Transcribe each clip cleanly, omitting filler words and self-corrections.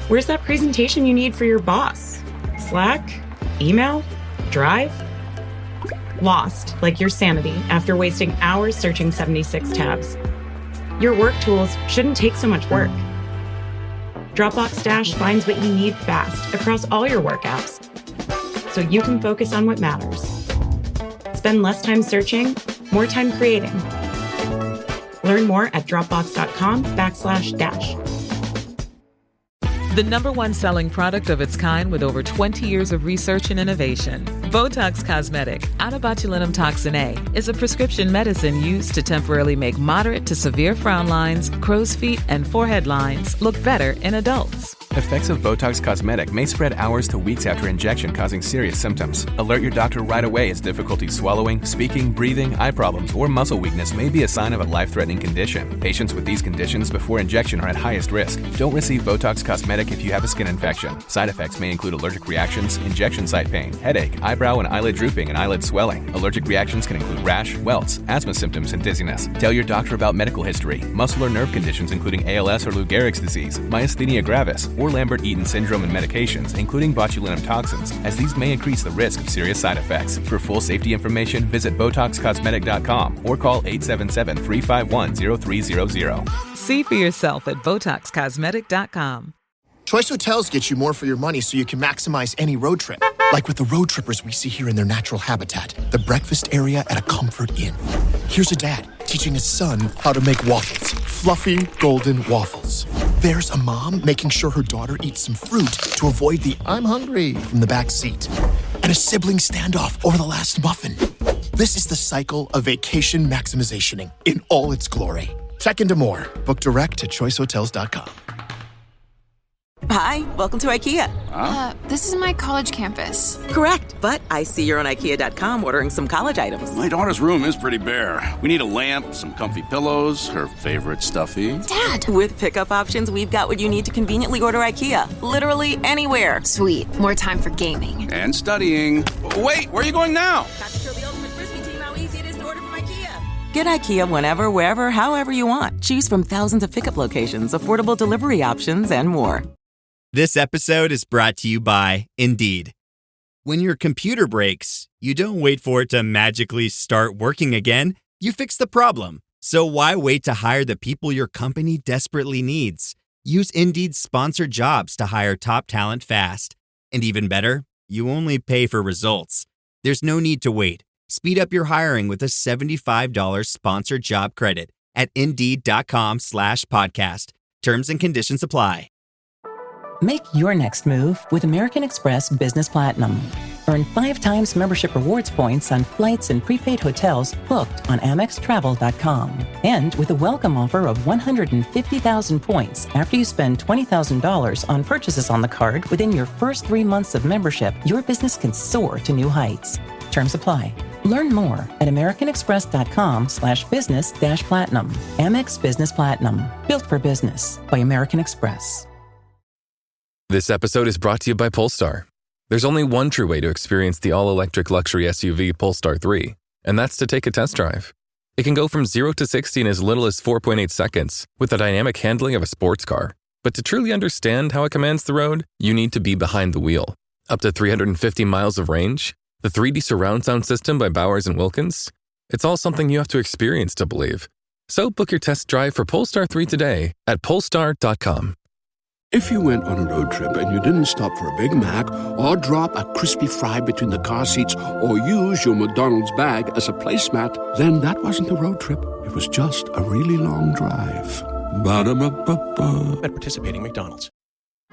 Where's that presentation you need for your boss? Slack? Email? Drive? Lost, like your sanity, after wasting hours searching 76 tabs. Your work tools shouldn't take so much work. Dropbox Dash finds what you need fast across all your work apps, so you can focus on what matters. Spend less time searching, more time creating. Learn more at dropbox.com/dash. The number one selling product of its kind with over 20 years of research and innovation. Botox Cosmetic, onabotulinum toxin A, is a prescription medicine used to temporarily make moderate to severe frown lines, crow's feet, and forehead lines look better in adults. Effects of Botox Cosmetic may spread hours to weeks after injection, causing serious symptoms. Alert your doctor right away as difficulty swallowing, speaking, breathing, eye problems, or muscle weakness may be a sign of a life-threatening condition. Patients with these conditions before injection are at highest risk. Don't receive Botox Cosmetic if you have a skin infection. Side effects may include allergic reactions, injection site pain, headache, eyebrow and eyelid drooping, and eyelid swelling. Allergic reactions can include rash, welts, asthma symptoms, and dizziness. Tell your doctor about medical history, muscle or nerve conditions including ALS or Lou Gehrig's disease, myasthenia gravis, or Lambert-Eaton syndrome and medications, including botulinum toxins, as these may increase the risk of serious side effects. For full safety information, visit BotoxCosmetic.com or call 877-351-0300. See for yourself at BotoxCosmetic.com. Choice Hotels get you more for your money so you can maximize any road trip. Like with the road trippers we see here in their natural habitat, the breakfast area at a Comfort Inn. Here's a dad teaching his son how to make waffles. Fluffy, golden waffles. There's a mom making sure her daughter eats some fruit to avoid the "I'm hungry" from the back seat. And a sibling standoff over the last muffin. This is the cycle of vacation maximizationing in all its glory. Check into more. Book direct at choicehotels.com. Hi, welcome to IKEA. This is my college campus. Correct, but I see you're on IKEA.com ordering some college items. My daughter's room is pretty bare. We need a lamp, some comfy pillows, her favorite stuffy. Dad! With pickup options, we've got what you need to conveniently order IKEA. Literally anywhere. Sweet. More time for gaming. And studying. Wait, where are you going now? Got to show the ultimate Frisbee team how easy it is to order from IKEA. Get IKEA whenever, wherever, however you want. Choose from thousands of pickup locations, affordable delivery options, and more. This episode is brought to you by Indeed. When your computer breaks, you don't wait for it to magically start working again. You fix the problem. So why wait to hire the people your company desperately needs? Use Indeed's sponsored jobs to hire top talent fast. And even better, you only pay for results. There's no need to wait. Speed up your hiring with a $75 sponsored job credit at Indeed.com/podcast. Terms and conditions apply. Make your next move with American Express Business Platinum. Earn 5 times membership rewards points on flights and prepaid hotels booked on AmexTravel.com. And with a welcome offer of 150,000 points after you spend $20,000 on purchases on the card within your first 3 months of membership, your business can soar to new heights. Terms apply. Learn more at americanexpress.com/business-platinum. Amex Business Platinum. Built for business by American Express. This episode is brought to you by Polestar. There's only one true way to experience the all-electric luxury SUV Polestar 3, and that's to take a test drive. It can go from 0 to 60 in as little as 4.8 seconds with the dynamic handling of a sports car. But to truly understand how it commands the road, you need to be behind the wheel. Up to 350 miles of range, the 3D surround sound system by Bowers & Wilkins. It's all something you have to experience to believe. So book your test drive for Polestar 3 today at Polestar.com. If you went on a road trip and you didn't stop for a Big Mac or drop a crispy fry between the car seats or use your McDonald's bag as a placemat, then that wasn't a road trip. It was just a really long drive. Ba-da-ba-ba-ba. At participating McDonald's.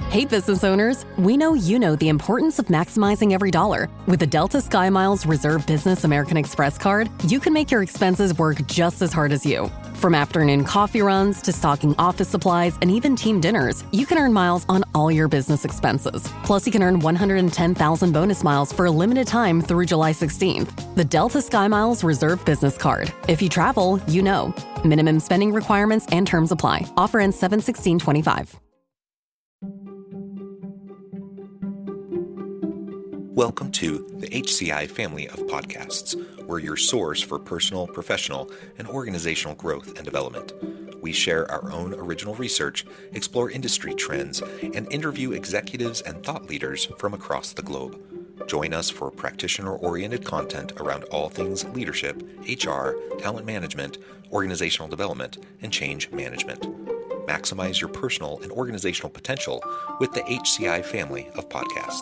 Hey business owners, we know you know the importance of maximizing every dollar. With the Delta SkyMiles Reserve Business American Express card, you can make your expenses work just as hard as you. From afternoon coffee runs to stocking office supplies and even team dinners, you can earn miles on all your business expenses. Plus, you can earn 110,000 bonus miles for a limited time through July 16th. The Delta SkyMiles Reserve Business Card. If you travel, you know. Minimum spending requirements and terms apply. Offer ends 7/16/25. Welcome to the HCI family of podcasts. We're your source for personal, professional, and organizational growth and development. We share our own original research, explore industry trends, and interview executives and thought leaders from across the globe. Join us for practitioner-oriented content around all things leadership, HR, talent management, organizational development, and change management. Maximize your personal and organizational potential with the HCI family of podcasts.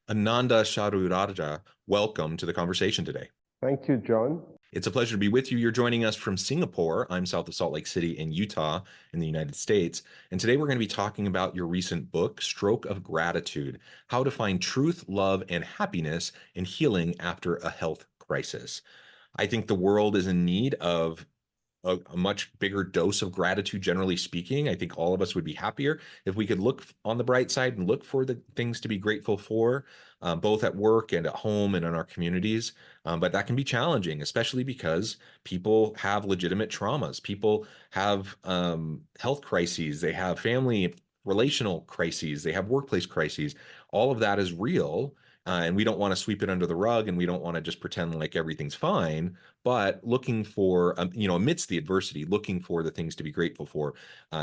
Aanandha Sharurajah, welcome to the conversation today. Thank you, John. It's a pleasure to be with you. You're joining us from Singapore. I'm south of Salt Lake City in Utah in the United States. And today we're going to be talking about your recent book, Stroke of Gratitude: How to Find Truth, Love, and Happiness in Healing After a Health Crisis. I think the world is in need of a much bigger dose of gratitude, generally speaking. I think all of us would be happier if we could look on the bright side and look for the things to be grateful for, both at work and at home and in our communities. But that can be challenging, especially because people have legitimate traumas. People have health crises. They have family relational crises. They have workplace crises. All of that is real. And we don't want to sweep it under the rug, and we don't want to just pretend like everything's fine, but looking for, amidst the adversity, looking for the things to be grateful for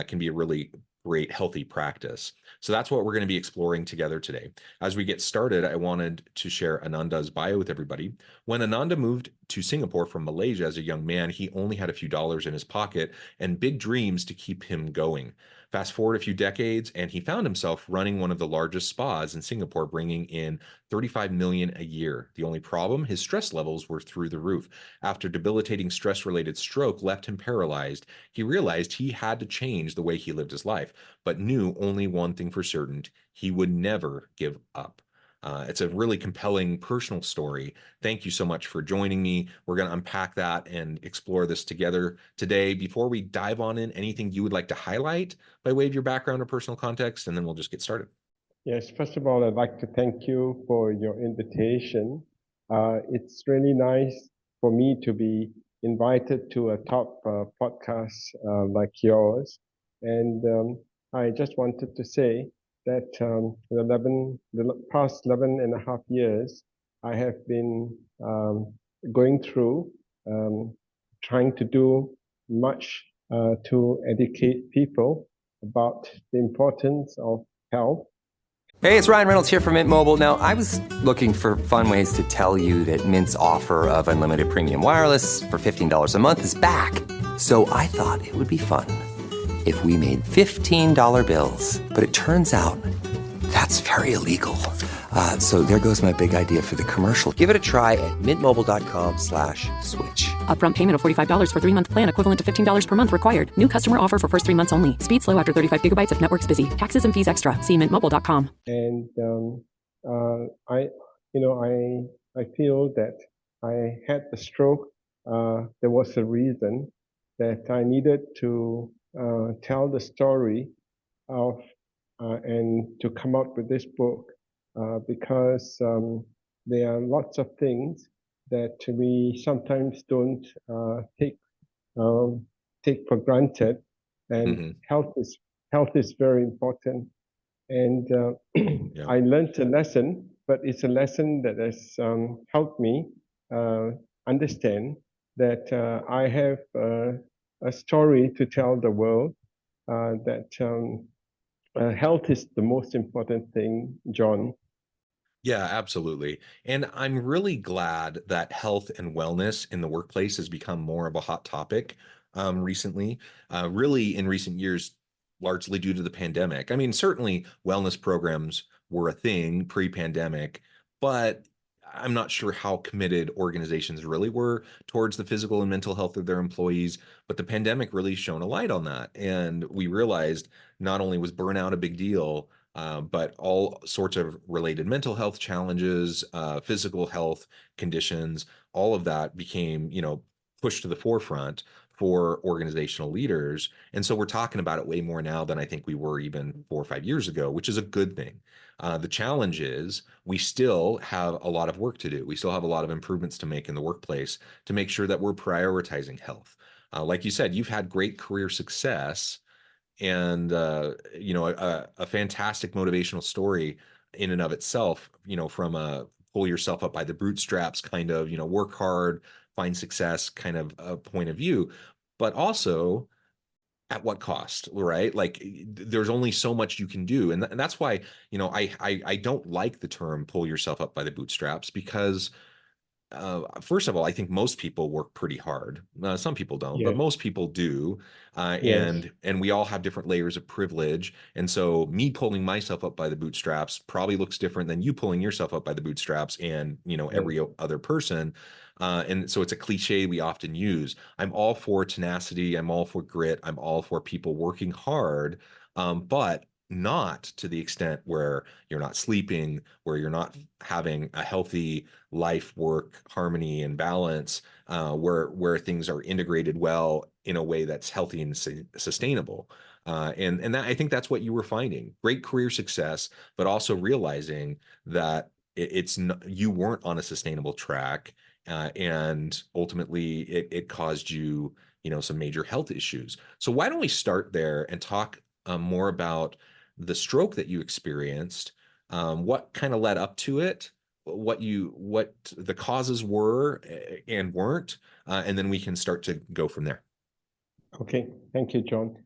can be a really great, healthy practice. So that's what we're going to be exploring together today. As we get started, I wanted to share Aanandha's bio with everybody. When Aanandha moved to Singapore from Malaysia as a young man, he only had a few dollars in his pocket and big dreams to keep him going. Fast forward a few decades, and he found himself running one of the largest spas in Singapore, bringing in $35 million a year. The only problem, his stress levels were through the roof. After debilitating stress-related stroke left him paralyzed, he realized he had to change the way he lived his life, but knew only one thing for certain: he would never give up. It's a really compelling personal story. Thank you so much for joining me. We're going to unpack that and explore this together today. Before we dive on in, anything you would like to highlight by way of your background or personal context, and then we'll just get started. Yes, first of all, I'd like to thank you for your invitation. It's really nice for me to be invited to a top podcast like yours. And I just wanted to say that the past 11 and a half years, I have been going through trying to do much to educate people about the importance of health. Hey, it's Ryan Reynolds here from Mint Mobile. Now, I was looking for fun ways to tell you that Mint's offer of unlimited premium wireless for $15 a month is back. So I thought it would be fun if we made $15 bills. But it turns out that's very illegal. So there goes my big idea for the commercial. Give it a try at mintmobile.com/switch. Upfront payment of $45 for 3-month plan, equivalent to $15 per month required. New customer offer for first 3 months only. Speed slow after 35 gigabytes if network's busy. Taxes and fees extra. See mintmobile.com. And I feel that I had the stroke. There was a reason that I needed to tell the story of and to come up with this book because there are lots of things that we sometimes don't take for granted, and health is very important. And I learned a lesson, but it's a lesson that has helped me understand that I have a story to tell the world, that health is the most important thing, John. Yeah, absolutely. And I'm really glad that health and wellness in the workplace has become more of a hot topic recently, really in recent years, largely due to the pandemic. I mean, certainly wellness programs were a thing pre-pandemic, but I'm not sure how committed organizations really were towards the physical and mental health of their employees, but the pandemic really shone a light on that. And we realized not only was burnout a big deal, but all sorts of related mental health challenges, physical health conditions, all of that became, pushed to the forefront for organizational leaders. And so we're talking about it way more now than I think we were even 4 or 5 years ago, which is a good thing. The challenge is we still have a lot of work to do. We still have a lot of improvements to make in the workplace to make sure that we're prioritizing health. Like you said, you've had great career success and a fantastic motivational story in and of itself, from a pull yourself up by the bootstraps kind of, work hard, find success kind of a point of view, but also at what cost, right? Like there's only so much you can do. And that's why, I don't like the term pull yourself up by the bootstraps because first of all, I think most people work pretty hard. Some people don't, but Yeah. most people do, Yes. and we all have different layers of privilege. And so, me pulling myself up by the bootstraps probably looks different than you pulling yourself up by the bootstraps, and Yes. every other person. And so, it's a cliche we often use. I'm all for tenacity. I'm all for grit. I'm all for people working hard, but not to the extent where you're not sleeping, where you're not having a healthy life work harmony and balance, where things are integrated well in a way that's healthy and sustainable. And that, I think that's what you were finding: great career success, but also realizing that it's not, you weren't on a sustainable track, and ultimately it caused you, some major health issues. So why don't we start there and talk more about the stroke that you experienced, what kind of led up to it, what the causes were and weren't, and then we can start to go from there. Okay. Thank you, John.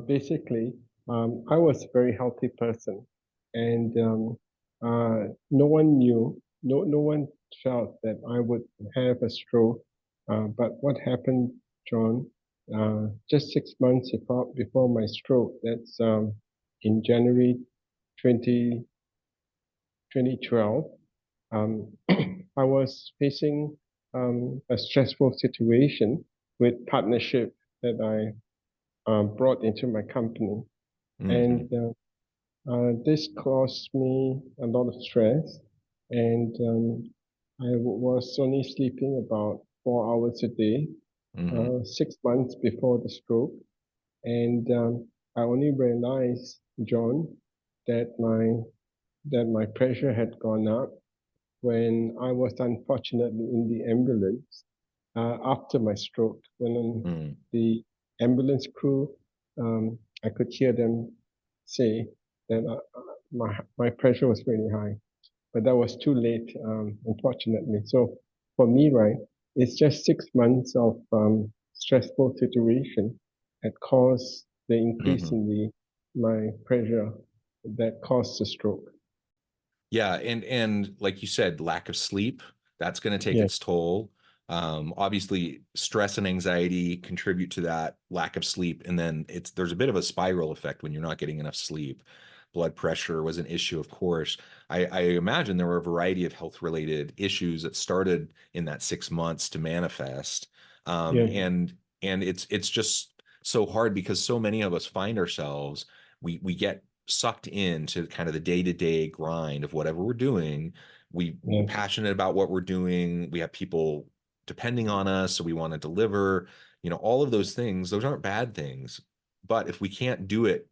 Basically, I was a very healthy person, and no one knew, no one felt that I would have a stroke. But what happened, John, just 6 months before my stroke, that's in January 20, 2012, I was facing a stressful situation with partnership that I brought into my company. And this caused me a lot of stress. And I was only sleeping about 4 hours a day, 6 months before the stroke. And I only realized, John, that my pressure had gone up when I was unfortunately in the ambulance after my stroke. When the ambulance crew, I could hear them say that my pressure was really high, but that was too late, unfortunately. So for me, right, it's just 6 months of stressful situation that caused the increase in my pressure that caused the stroke. Yeah, and like you said, lack of sleep, that's going to take Yes. its toll. Obviously, stress and anxiety contribute to that lack of sleep, and then there's a bit of a spiral effect when you're not getting enough sleep. Blood pressure was an issue, of course. I imagine there were a variety of health-related issues that started in that 6 months to manifest. Yeah. And it's just so hard because so many of us find ourselves, we get sucked into kind of the day-to-day grind of whatever we're doing. We're Yes. passionate about what we're doing. We have people depending on us, so we want to deliver. All of those things, those aren't bad things. But if we can't do it,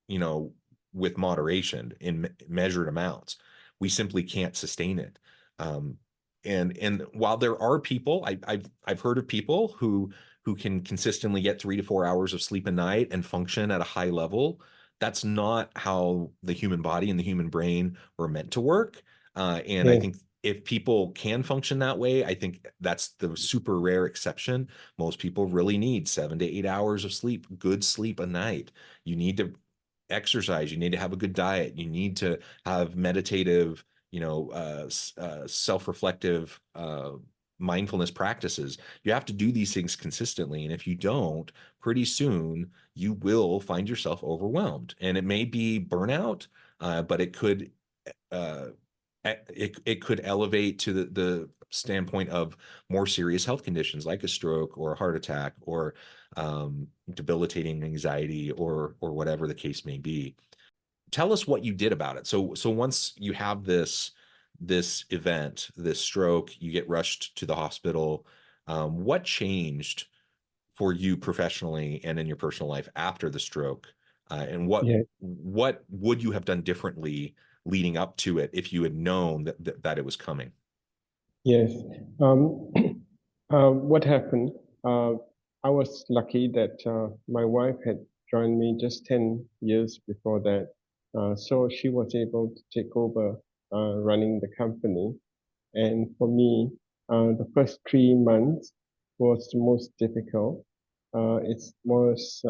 you know, with moderation in measured amounts, we simply can't sustain it. And while there are people, I've heard of people who can consistently get 3 to 4 hours of sleep a night and function at a high level. That's not how the human body and the human brain were meant to work. And I Yeah. think if people can function that way, I think that's the super rare exception. Most people really need 7 to 8 hours of sleep, good sleep a night. You need to exercise, you need to have a good diet, you need to have meditative, self-reflective mindfulness practices. You have to do these things consistently, and if you don't, pretty soon you will find yourself overwhelmed. And it may be burnout, but it could it could elevate to the standpoint of more serious health conditions like a stroke or a heart attack or debilitating anxiety or whatever the case may be. Tell us what you did about it. So once you have this event, this stroke, you get rushed to the hospital. What changed for you professionally and in your personal life after the stroke? And Yeah. what would you have done differently leading up to it if you had known that it was coming? Yes. What happened? I was lucky that my wife had joined me just 10 years before that. So she was able to take over running the company. And for me, the first 3 months was the most difficult. It was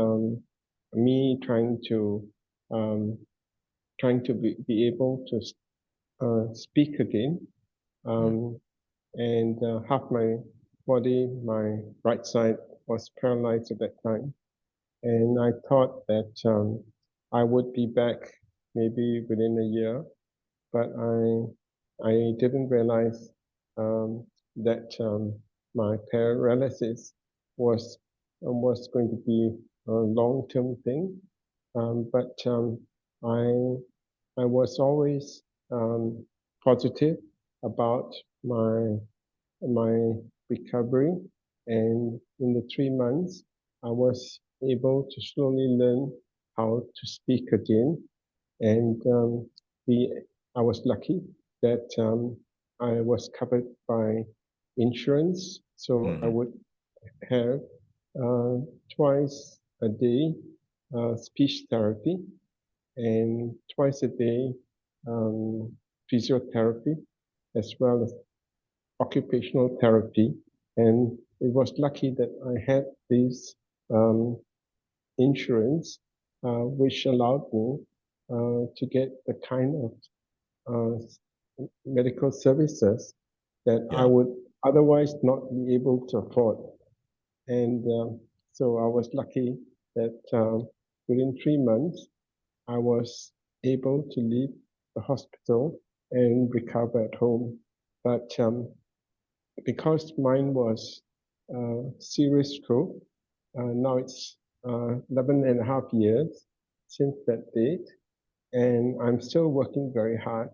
me um, trying to be able to speak again. And half my body, my right side, was paralyzed at that time. And I thought that I would be back maybe within a year, but I didn't realize that my paralysis was going to be a long-term thing. But I I was always positive about my recovery, and in the 3 months, I was able to slowly learn how to speak again, and we I was lucky that I was covered by insurance, so I would have uh, twice a day speech therapy and twice a day physiotherapy as well as occupational therapy. And it was lucky that I had this um, insurance, which allowed me to get the kind of medical services that I would otherwise not be able to afford. And so I was lucky that within 3 months, I was able to leave the hospital and recover at home. But because mine was serious stroke, now it's 11 and a half years since that date, and I'm still working very hard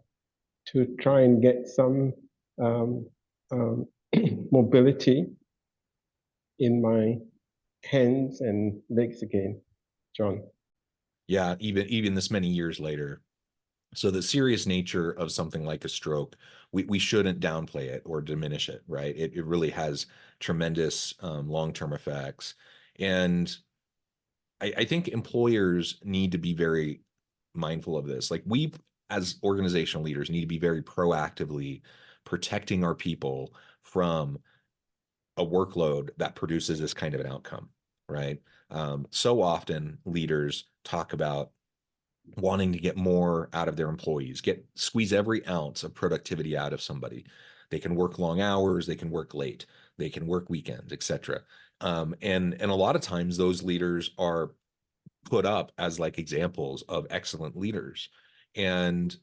to try and get some um, um, mobility in my hands and legs again, John. Yeah, even this many years later. So the serious nature of something like a stroke, we shouldn't downplay it or diminish it, right? It really has tremendous long-term effects. And I think employers need to be very mindful of this. Like we, as organizational leaders, need to be very proactively protecting our people from a workload that produces this kind of an outcome, right? So often leaders talk about wanting to get more out of their employees, squeeze every ounce of productivity out of somebody. They can work long hours, they can work late, they can work weekends, etc. And a lot of times those leaders are put up as like examples of excellent leaders, and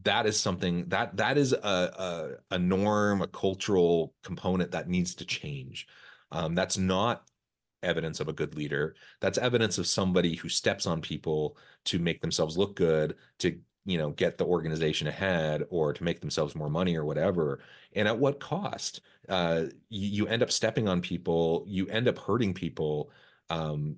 that is something that is a norm, a cultural component that needs to change. That's not evidence of a good leader. That's evidence of somebody who steps on people to make themselves look good, to get the organization ahead, or to make themselves more money or whatever. And at what cost? You end up stepping on people. You end up hurting people. Well,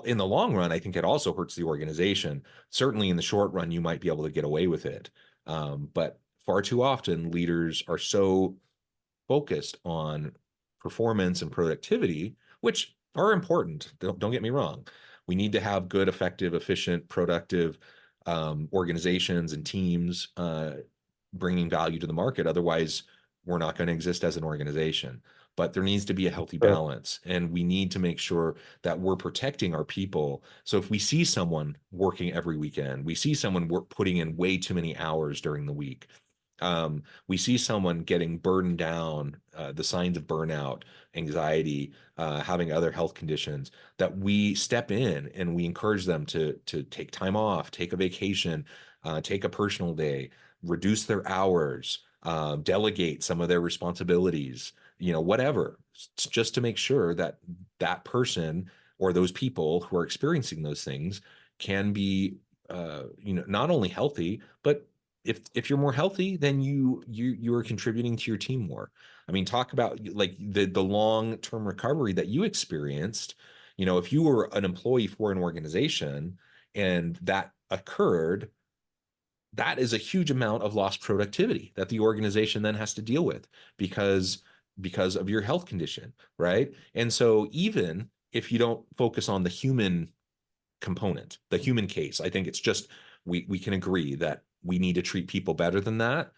in the long run, I think it also hurts the organization. Certainly in the short run, you might be able to get away with it. But far too often, leaders are so focused on performance and productivity, which are important. Don't get me wrong. We need to have good, effective, efficient, productive organizations and teams bringing value to the market. Otherwise, we're not going to exist as an organization. But there needs to be a healthy balance, and we need to make sure that we're protecting our people. So if we see someone working every weekend, we see someone putting in way too many hours during the week, we see someone getting burdened down, the signs of burnout, anxiety, having other health conditions, that we step in and we encourage them to take time off, take a vacation, take a personal day, reduce their hours, delegate some of their responsibilities, whatever, just to make sure that that person or those people who are experiencing those things can be, not only healthy, but if you're more healthy, then you are contributing to your team more. I mean, talk about like the long-term recovery that you experienced. If you were an employee for an organization and that occurred, that is a huge amount of lost productivity that the organization then has to deal with, because because of your health condition, right? And so even if you don't focus on the human component, the human case, I think it's just we can agree that we need to treat people better than that.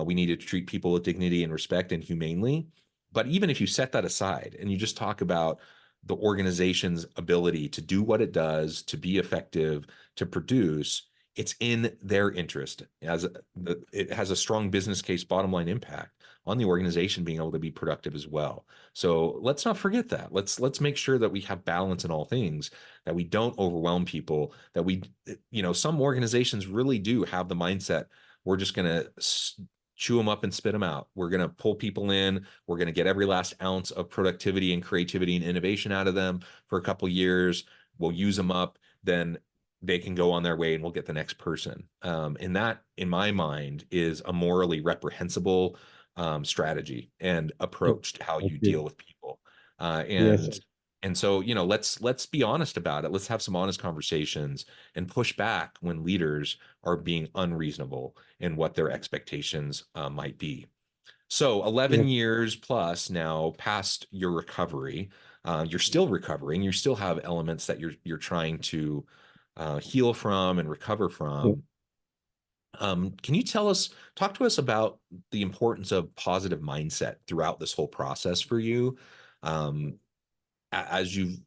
We need to treat people with dignity and respect and humanely. But even if you set that aside and you just talk about the organization's ability to do what it does, to be effective, to produce, it's in their interest. It has a strong business case, bottom line impact on the organization being able to be productive as well. So let's not forget that. Let's make sure that we have balance in all things, that we don't overwhelm people, that we, some organizations really do have the mindset, we're just going to chew them up and spit them out. We're going to pull people in. We're going to get every last ounce of productivity and creativity and innovation out of them for a couple of years. We'll use them up. Then they can go on their way and we'll get the next person. And that, in my mind, is a morally reprehensible strategy and approach to how you deal with people. And so, let's be honest about it. Let's have some honest conversations and push back when leaders are being unreasonable in what their expectations might be. So 11 years plus now past your recovery, you're still recovering. You still have elements that you're trying to heal from and recover from. Can you talk to us about the importance of positive mindset throughout this whole process for you? As you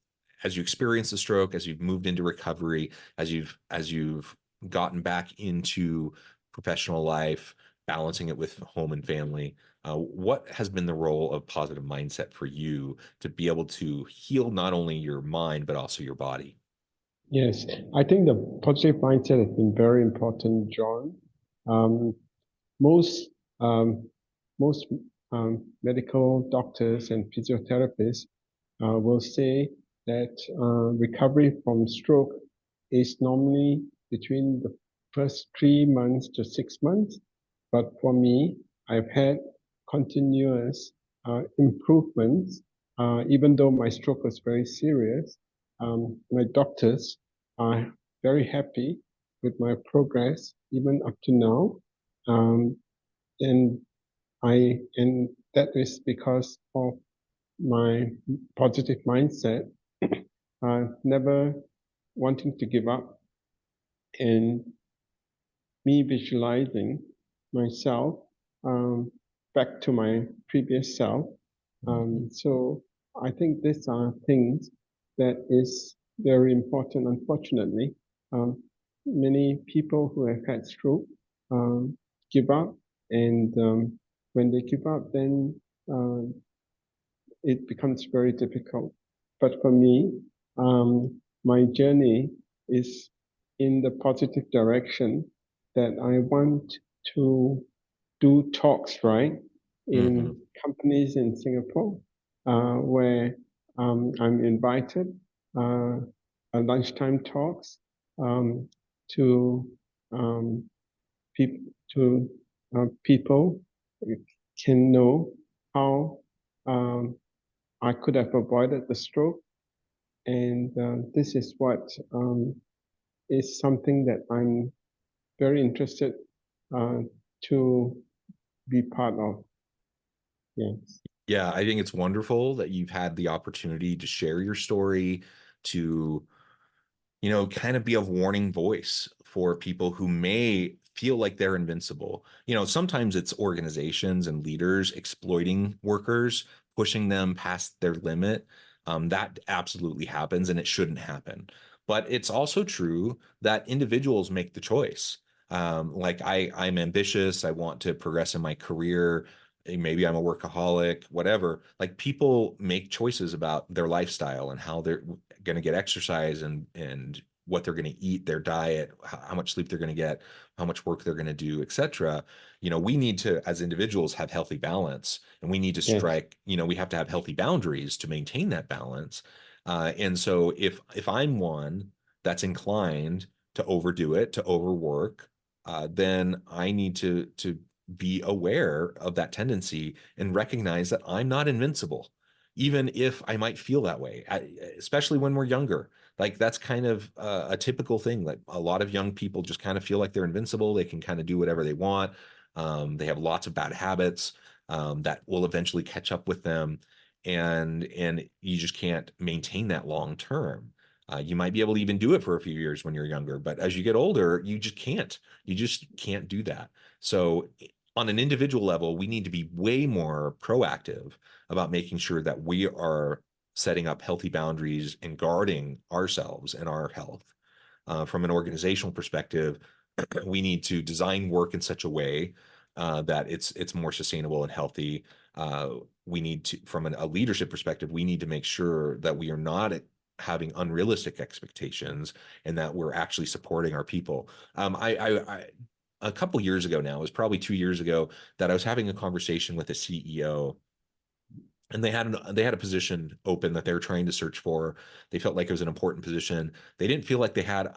experience the stroke, as you've moved into recovery, as you've gotten back into professional life, balancing it with home and family, what has been the role of positive mindset for you to be able to heal not only your mind, but also your body? Yes, I think the positive mindset has been very important, John. Most medical doctors and physiotherapists will say that recovery from stroke is normally between the first 3 months to 6 months. But for me, I've had continuous improvements, even though my stroke was very serious. My doctors are very happy with my progress, even up to now. And that is because of my positive mindset, never wanting to give up, and me visualizing myself back to my previous self. So I think these are things that is very important. Unfortunately, many people who have had stroke give up, and when they give up, then it becomes very difficult. But for me, my journey is in the positive direction that I want to do talks, right, in companies in Singapore, where I'm invited at lunchtime talks to people can know how I could have avoided the stroke, and this is what is something that I'm very interested to be part of. Yes. Yeah, I think it's wonderful that you've had the opportunity to share your story, to, kind of be a warning voice for people who may feel like they're invincible. Sometimes it's organizations and leaders exploiting workers, pushing them past their limit. That absolutely happens, and it shouldn't happen. But it's also true that individuals make the choice. Like I'm ambitious. I want to progress in my career. Maybe I'm a workaholic, whatever. Like, people make choices about their lifestyle and how they're going to get exercise and what they're going to eat, their diet, how much sleep they're going to get, how much work they're going to do, etc. We need to, as individuals, have healthy balance, and we need to strike, we have to have healthy boundaries to maintain that balance. And so if I'm one that's inclined to overdo it, to overwork, then I need to be aware of that tendency and recognize that I'm not invincible, even if I might feel that way, especially when we're younger. Like, that's kind of a typical thing. Like, a lot of young people just kind of feel like they're invincible. They can kind of do whatever they want. They have lots of bad habits. that will eventually catch up with them, and you just can't maintain that long term. You might be able to even do it for a few years when you're younger, but as you get older, you just can't. You just can't do that. So on an individual level, we need to be way more proactive about making sure that we are setting up healthy boundaries and guarding ourselves and our health. From an organizational perspective, we need to design work in such a way that it's more sustainable and healthy. We need to, from a leadership perspective, we need to make sure that we are not having unrealistic expectations and that we're actually supporting our people. A couple years ago now, it was probably 2 years ago, that I was having a conversation with a CEO, and they had a position open that they were trying to search for. They felt like it was an important position. They didn't feel like they had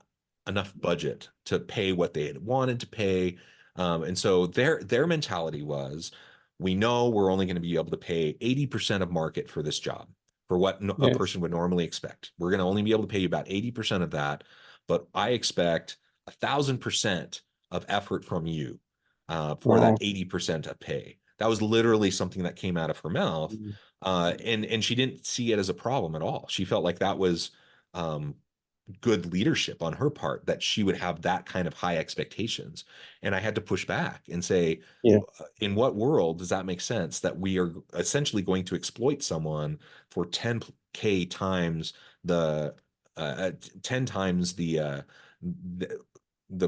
enough budget to pay what they had wanted to pay. And so their mentality was, we know we're only going to be able to pay 80% of market for this job, for what a person would normally expect. We're going to only be able to pay you about 80% of that, but I expect 1,000% of effort from you for that 80% of pay. That was literally something that came out of her mouth. And she didn't see it as a problem at all. She felt like that was good leadership on her part, that she would have that kind of high expectations. And I had to push back and say, in what world does that make sense, that we are essentially going to exploit someone for 10K times the 10 times the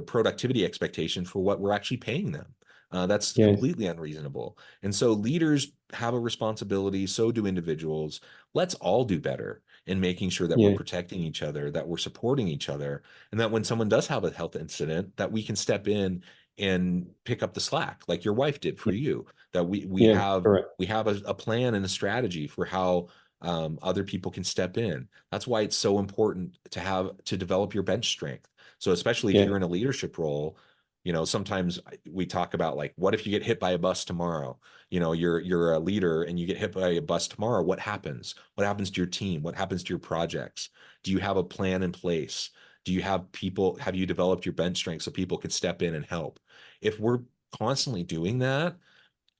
productivity expectation for what we're actually paying them? That's completely unreasonable. And so leaders have a responsibility, so do individuals. Let's all do better in making sure that we're protecting each other, that we're supporting each other, and that when someone does have a health incident, that we can step in and pick up the slack, like your wife did for you. That we have a plan and a strategy for how other people can step in. That's why it's so important to develop your bench strength. So especially if you're in a leadership role, sometimes we talk about, like, what if you get hit by a bus tomorrow? You're a leader and you get hit by a bus tomorrow. What happens? What happens to your team? What happens to your projects? Do you have a plan in place? Do you have people? Have you developed your bench strength so people could step in and help? If we're constantly doing that,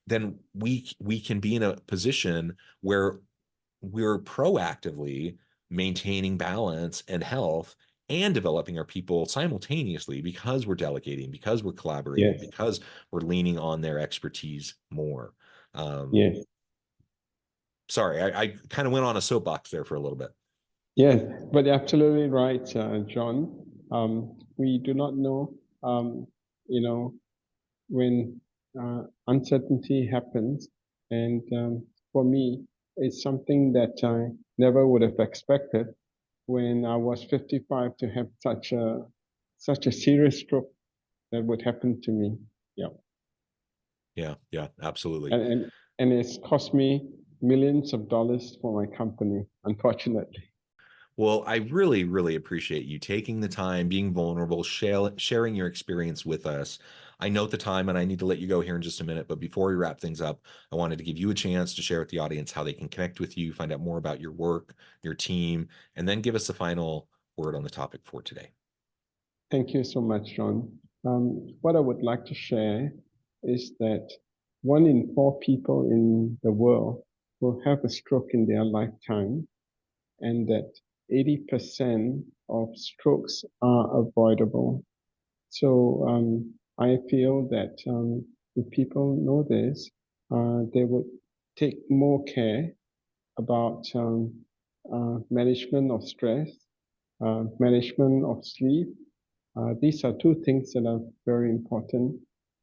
then we can be in a position where we're proactively maintaining balance and health and developing our people simultaneously, because we're delegating, because we're collaborating, because we're leaning on their expertise more. Sorry, I kind of went on a soapbox there for a little bit. Yes, but you're absolutely right, John. We do not know, when uncertainty happens. And for me, it's something that I never would have expected when I was 55 to have such a serious stroke that would happen to me. Yeah, absolutely. And it's cost me millions of dollars for my company, unfortunately. Well, I really, really appreciate you taking the time, being vulnerable, sharing your experience with us. I note the time and I need to let you go here in just a minute, but before we wrap things up, I wanted to give you a chance to share with the audience how they can connect with you, find out more about your work, your team, and then give us the final word on the topic for today. Thank you so much, John. What I would like to share is that 1 in 4 people in the world will have a stroke in their lifetime, and that 80% of strokes are avoidable. So I feel that if people know this, they would take more care about management of stress, management of sleep. These are 2 things that are very important,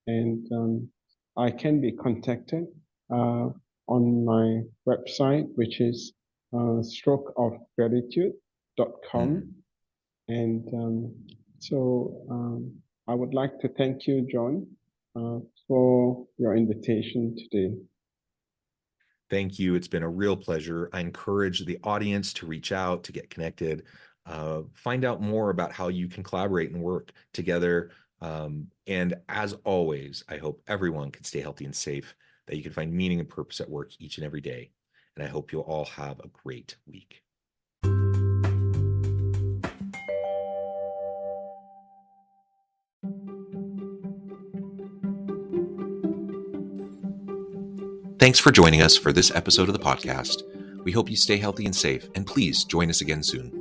and I can be contacted on my website, which is strokeofgratitude.com. And so I would like to thank you, John, for your invitation today. Thank you. It's been a real pleasure. I encourage the audience to reach out, to get connected, find out more about how you can collaborate and work together. And as always, I hope everyone can stay healthy and safe, that you can find meaning and purpose at work each and every day. And I hope you'll all have a great week. Thanks for joining us for this episode of the podcast. We hope you stay healthy and safe, and please join us again soon.